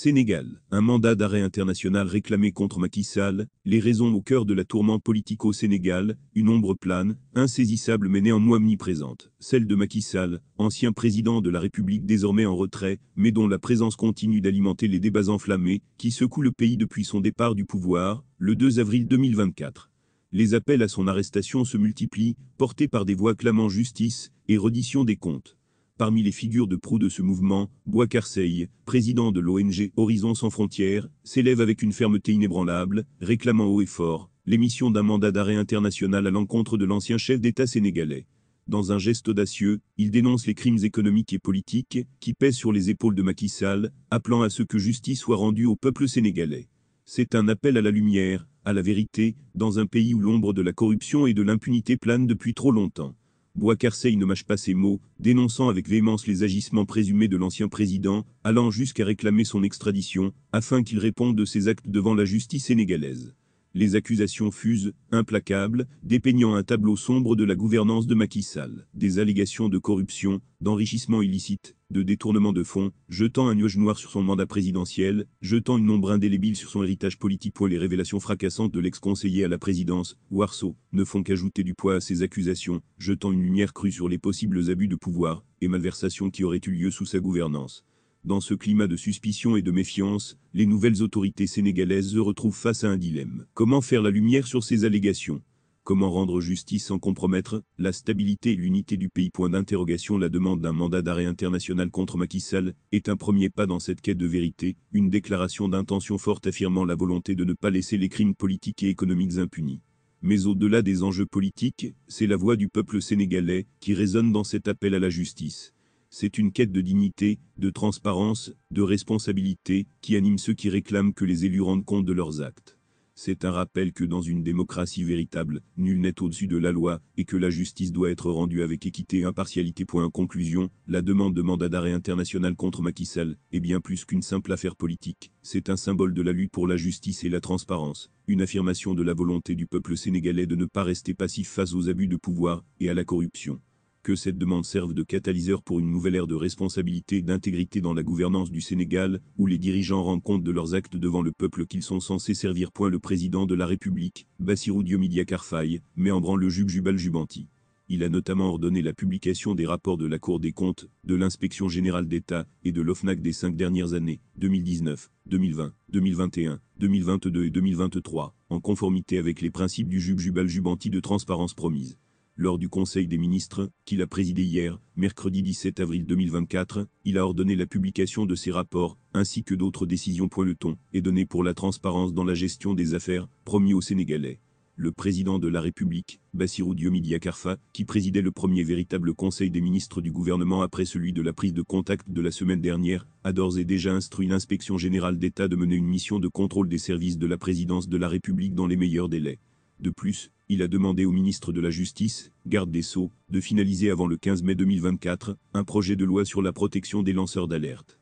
Sénégal, un mandat d'arrêt international réclamé contre Macky Sall, les raisons au cœur de la tourmente politique au Sénégal, une ombre plane, insaisissable mais néanmoins omniprésente, celle de Macky Sall, ancien président de la République désormais en retrait, mais dont la présence continue d'alimenter les débats enflammés, qui secouent le pays depuis son départ du pouvoir, le 2 avril 2024. Les appels à son arrestation se multiplient, portés par des voix clamant justice et reddition des comptes. Parmi les figures de proue de ce mouvement, Boubacar Seye, président de l'ONG Horizon sans frontières, s'élève avec une fermeté inébranlable, réclamant haut et fort l'émission d'un mandat d'arrêt international à l'encontre de l'ancien chef d'État sénégalais. Dans un geste audacieux, il dénonce les crimes économiques et politiques qui pèsent sur les épaules de Macky Sall, appelant à ce que justice soit rendue au peuple sénégalais. C'est un appel à la lumière, à la vérité, dans un pays où l'ombre de la corruption et de l'impunité plane depuis trop longtemps. Boubacar Seye ne mâche pas ses mots, dénonçant avec véhémence les agissements présumés de l'ancien président, allant jusqu'à réclamer son extradition, afin qu'il réponde de ses actes devant la justice sénégalaise. Les accusations fusent, implacables, dépeignant un tableau sombre de la gouvernance de Macky Sall. Des allégations de corruption, d'enrichissement illicite, de détournement de fonds, jetant un nuage noir sur son mandat présidentiel, jetant une ombre indélébile sur son héritage politique. Les révélations fracassantes de l'ex-conseiller à la présidence, Ouarso, ne font qu'ajouter du poids à ces accusations, jetant une lumière crue sur les possibles abus de pouvoir et malversations qui auraient eu lieu sous sa gouvernance. Dans ce climat de suspicion et de méfiance, les nouvelles autorités sénégalaises se retrouvent face à un dilemme. Comment faire la lumière sur ces allégations ? Comment rendre justice sans compromettre la stabilité et l'unité du pays ? Point d'interrogation. La demande d'un mandat d'arrêt international contre Macky Sall est un premier pas dans cette quête de vérité, une déclaration d'intention forte affirmant la volonté de ne pas laisser les crimes politiques et économiques impunis. Mais au-delà des enjeux politiques, c'est la voix du peuple sénégalais qui résonne dans cet appel à la justice. C'est une quête de dignité, de transparence, de responsabilité qui anime ceux qui réclament que les élus rendent compte de leurs actes. C'est un rappel que dans une démocratie véritable, nul n'est au-dessus de la loi et que la justice doit être rendue avec équité et impartialité. En conclusion, la demande de mandat d'arrêt international contre Macky Sall est bien plus qu'une simple affaire politique. C'est un symbole de la lutte pour la justice et la transparence, une affirmation de la volonté du peuple sénégalais de ne pas rester passif face aux abus de pouvoir et à la corruption. Que cette demande serve de catalyseur pour une nouvelle ère de responsabilité et d'intégrité dans la gouvernance du Sénégal, où les dirigeants rendent compte de leurs actes devant le peuple qu'ils sont censés servir. Le président de la République, Bassirou Diomaye Diakhar Faye, met en branle le juge Juppé Jubanti. Il a notamment ordonné la publication des rapports de la Cour des comptes, de l'Inspection générale d'État et de l'OFNAC des 5 dernières années, 2019, 2020, 2021, 2022 et 2023, en conformité avec les principes du juge Juppé Jubanti de transparence promise. Lors du Conseil des ministres, qu'il a présidé hier, mercredi 17 avril 2024, il a ordonné la publication de ces rapports, ainsi que d'autres décisions. Le ton est donné pour la transparence dans la gestion des affaires, promis aux Sénégalais. Le président de la République, Bassirou Diomaye Diakhar Faye, qui présidait le premier véritable Conseil des ministres du gouvernement après celui de la prise de contact de la semaine dernière, a d'ores et déjà instruit l'Inspection générale d'État de mener une mission de contrôle des services de la présidence de la République dans les meilleurs délais. De plus, il a demandé au ministre de la Justice, garde des Sceaux, de finaliser avant le 15 mai 2024 un projet de loi sur la protection des lanceurs d'alerte.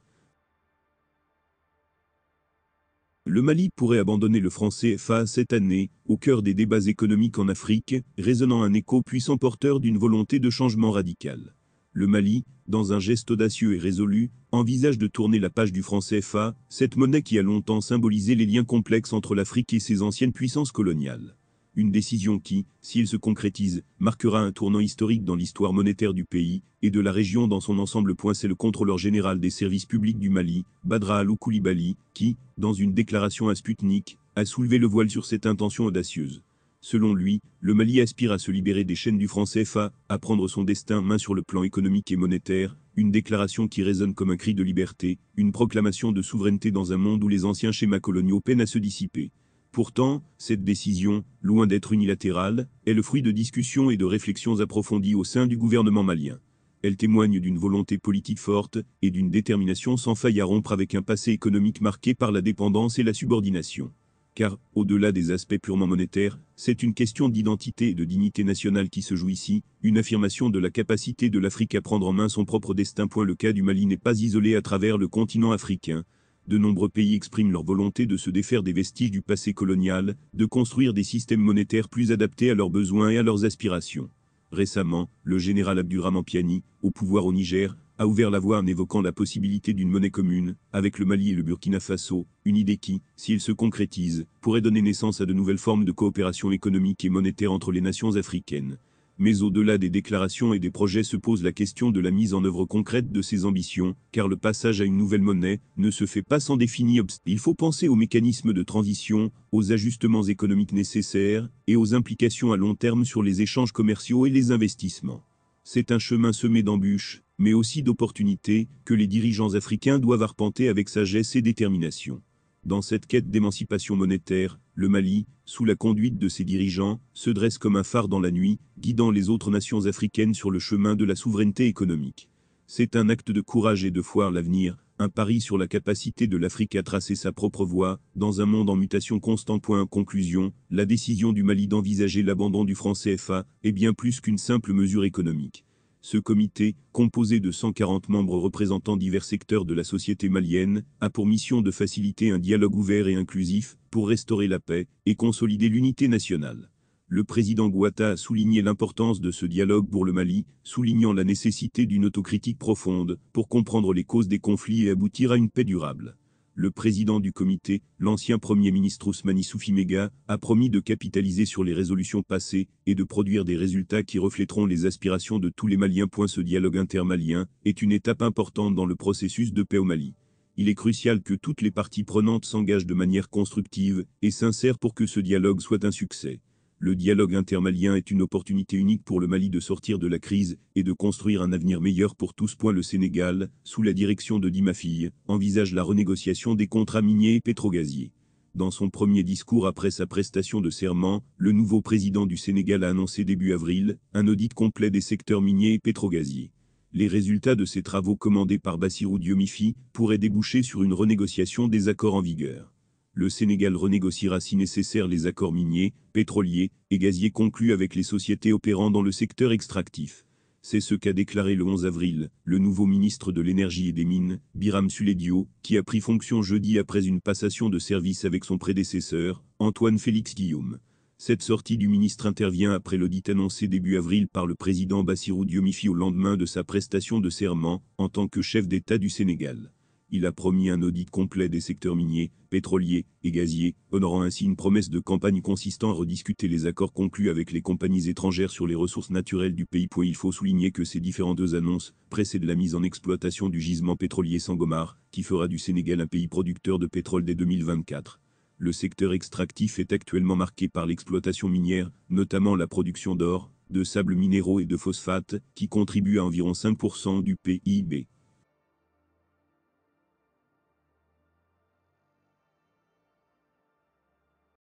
Le Mali pourrait abandonner le franc CFA cette année, au cœur des débats économiques en Afrique, résonnant un écho puissant porteur d'une volonté de changement radical. Le Mali, dans un geste audacieux et résolu, envisage de tourner la page du franc CFA, cette monnaie qui a longtemps symbolisé les liens complexes entre l'Afrique et ses anciennes puissances coloniales. Une décision qui, si elle se concrétise, marquera un tournant historique dans l'histoire monétaire du pays et de la région dans son ensemble. C'est le contrôleur général des services publics du Mali, Badra Alou Koulibaly, qui, dans une déclaration à Sputnik, a soulevé le voile sur cette intention audacieuse. Selon lui, le Mali aspire à se libérer des chaînes du franc CFA, à prendre son destin en main sur le plan économique et monétaire, une déclaration qui résonne comme un cri de liberté, une proclamation de souveraineté dans un monde où les anciens schémas coloniaux peinent à se dissiper. Pourtant, cette décision, loin d'être unilatérale, est le fruit de discussions et de réflexions approfondies au sein du gouvernement malien. Elle témoigne d'une volonté politique forte et d'une détermination sans faille à rompre avec un passé économique marqué par la dépendance et la subordination. Car, au-delà des aspects purement monétaires, c'est une question d'identité et de dignité nationale qui se joue ici, une affirmation de la capacité de l'Afrique à prendre en main son propre destin. Le cas du Mali n'est pas isolé à travers le continent africain. De nombreux pays expriment leur volonté de se défaire des vestiges du passé colonial, de construire des systèmes monétaires plus adaptés à leurs besoins et à leurs aspirations. Récemment, le général Abdurrahman Piani, au pouvoir au Niger, a ouvert la voie en évoquant la possibilité d'une monnaie commune, avec le Mali et le Burkina Faso, une idée qui, si elle se concrétise, pourrait donner naissance à de nouvelles formes de coopération économique et monétaire entre les nations africaines. Mais au-delà des déclarations et des projets se pose la question de la mise en œuvre concrète de ces ambitions, car le passage à une nouvelle monnaie ne se fait pas sans définis obstacles. Il faut penser aux mécanismes de transition, aux ajustements économiques nécessaires et aux implications à long terme sur les échanges commerciaux et les investissements. C'est un chemin semé d'embûches, mais aussi d'opportunités, que les dirigeants africains doivent arpenter avec sagesse et détermination. Dans cette quête d'émancipation monétaire, le Mali, sous la conduite de ses dirigeants, se dresse comme un phare dans la nuit, guidant les autres nations africaines sur le chemin de la souveraineté économique. C'est un acte de courage et de foi à l'avenir, un pari sur la capacité de l'Afrique à tracer sa propre voie, dans un monde en mutation constante. En conclusion, la décision du Mali d'envisager l'abandon du franc CFA est bien plus qu'une simple mesure économique. Ce comité, composé de 140 membres représentant divers secteurs de la société malienne, a pour mission de faciliter un dialogue ouvert et inclusif, pour restaurer la paix et consolider l'unité nationale. Le président Ouattara a souligné l'importance de ce dialogue pour le Mali, soulignant la nécessité d'une autocritique profonde, pour comprendre les causes des conflits et aboutir à une paix durable. Le président du comité, l'ancien Premier ministre Ousmane Issoufi Maïga, a promis de capitaliser sur les résolutions passées et de produire des résultats qui reflèteront les aspirations de tous les Maliens. Ce dialogue intermalien est une étape importante dans le processus de paix au Mali. Il est crucial que toutes les parties prenantes s'engagent de manière constructive et sincère pour que ce dialogue soit un succès. Le dialogue intermalien est une opportunité unique pour le Mali de sortir de la crise et de construire un avenir meilleur pour tous. Le Sénégal, sous la direction de Di Mafie, envisage la renégociation des contrats miniers et pétrogaziers. Dans son premier discours après sa prestation de serment, le nouveau président du Sénégal a annoncé début avril un audit complet des secteurs miniers et pétrogaziers. Les résultats de ces travaux commandés par Bassirou Diomaye Faye pourraient déboucher sur une renégociation des accords en vigueur. Le Sénégal renégociera si nécessaire les accords miniers, pétroliers et gaziers conclus avec les sociétés opérant dans le secteur extractif. C'est ce qu'a déclaré le 11 avril le nouveau ministre de l'Énergie et des Mines, Birame Souleye Diop, qui a pris fonction jeudi après une passation de service avec son prédécesseur, Antoine Félix Guillaume. Cette sortie du ministre intervient après l'audit annoncé début avril par le président Bassirou Diomaye Faye au lendemain de sa prestation de serment en tant que chef d'État du Sénégal. Il a promis un audit complet des secteurs miniers, pétroliers et gaziers, honorant ainsi une promesse de campagne consistant à rediscuter les accords conclus avec les compagnies étrangères sur les ressources naturelles du pays. Il faut souligner que ces différentes annonces précèdent la mise en exploitation du gisement pétrolier Sangomar, qui fera du Sénégal un pays producteur de pétrole dès 2024. Le secteur extractif est actuellement marqué par l'exploitation minière, notamment la production d'or, de sables minéraux et de phosphates, qui contribuent à environ 5% du PIB.